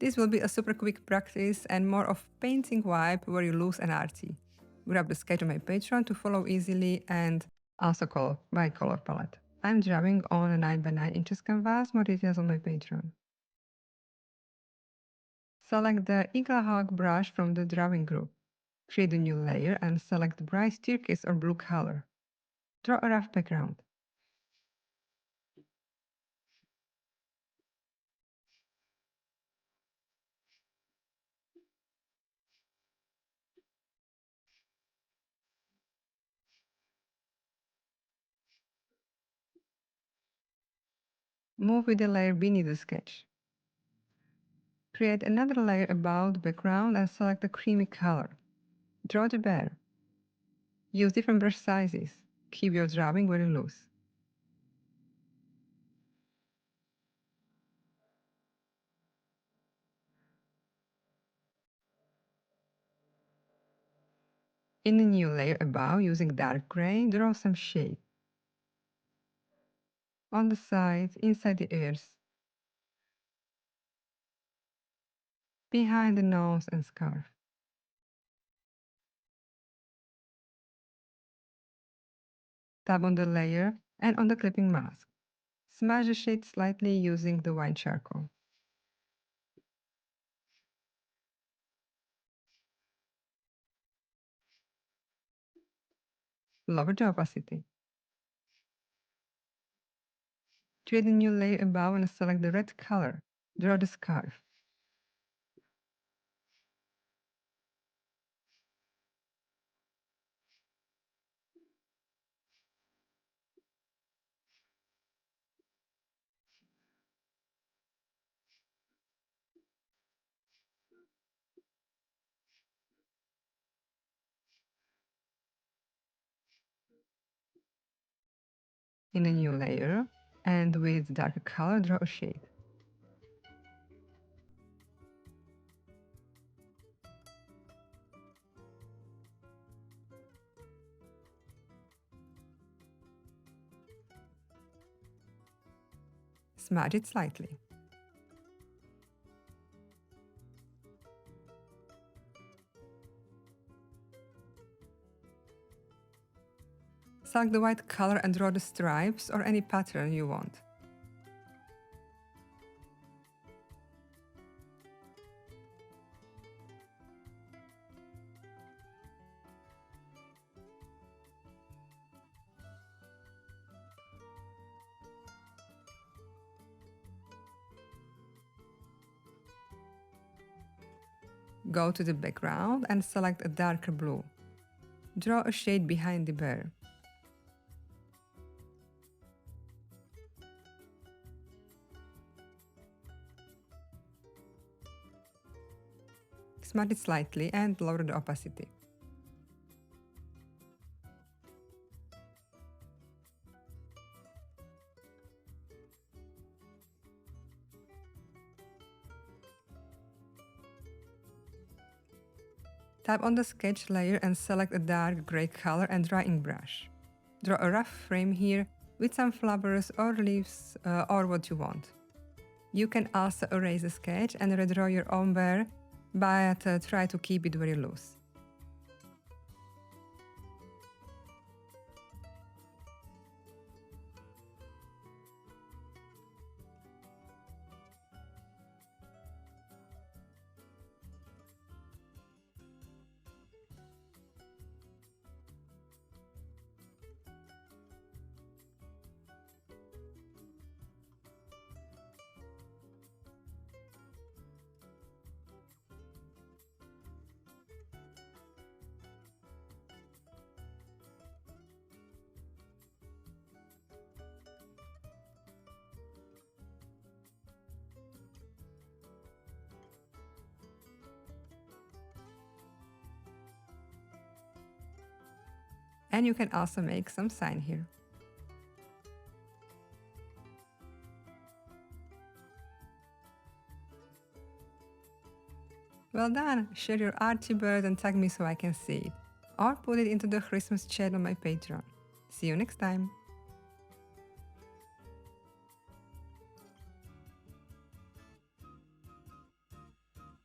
This will be a super quick practice and more of painting vibe where you lose an arty. Grab the sketch on my Patreon to follow easily and also color by color palette. I'm drawing on a 9x9 inches canvas, more details on my Patreon. Select the Eagle Hawk brush from the drawing group. Create a new layer and select bright turquoise or blue color. Draw a rough background. Move with the layer beneath the sketch. Create another layer above the background and select a creamy color. Draw the bear. Use different brush sizes. Keep your drawing very loose. In a new layer above, using dark gray, draw some shape. On the sides, inside the ears, behind the nose and scarf. Tap on the layer and on the clipping mask. Smudge the shade slightly using the white charcoal. Lower the opacity. Create a new layer above and select the red color. Draw the scarf. In a new layer, and with darker color, draw a shade. Smudge it slightly. Select the white color and draw the stripes or any pattern you want. Go to the background and select a darker blue. Draw a shade behind the bear. Smudge it slightly and lower the opacity. Tap on the sketch layer and select a dark gray color and drawing brush. Draw a rough frame here with some flowers or leaves or what you want. You can also erase the sketch and redraw your own bear, but try to keep it very loose. And you can also make some sign here. Well done! Share your arty bird and tag me so I can see it. Or put it into the Christmas chat on my Patreon. See you next time!